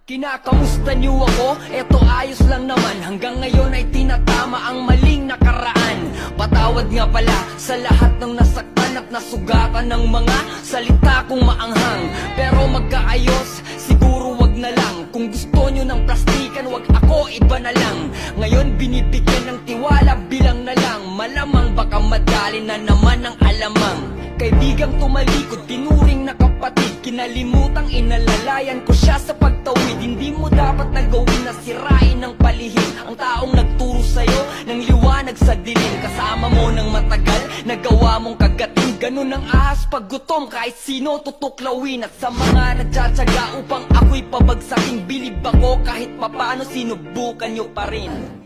Kinakamusta niyo ako? Eto ayos lang naman. Hanggang ngayon ay tinatama ang maling nakaraan. Patawad nga pala sa lahat ng nasaktan at nasugatan ng mga salita kong maanghang. Pero magkaayos, siguro wag na lang. Kung gusto nyo ng plastikan, wag ako, iba na lang. Ngayon binibigyan ng tiwala, bilang na lang. Malamang baka madali na naman ang alamang. Kaibigang tumalikod, tinuring na kapatid. Kinalimutang inalalayan ko siya sa pagtawid. Hindi mo dapat nagawin na sirain ng palihim ang taong nagturo sa'yo ng liwanag sa dilim. Kasama mo ng matagal, nagawa mong kagatin. Ganun ang ahas pag gutom, kahit sino tutuklawin. At sa mga nagtsatsaga upang ako'y pabagsakin, bilib ako kahit papano sinubukan nyo pa rin.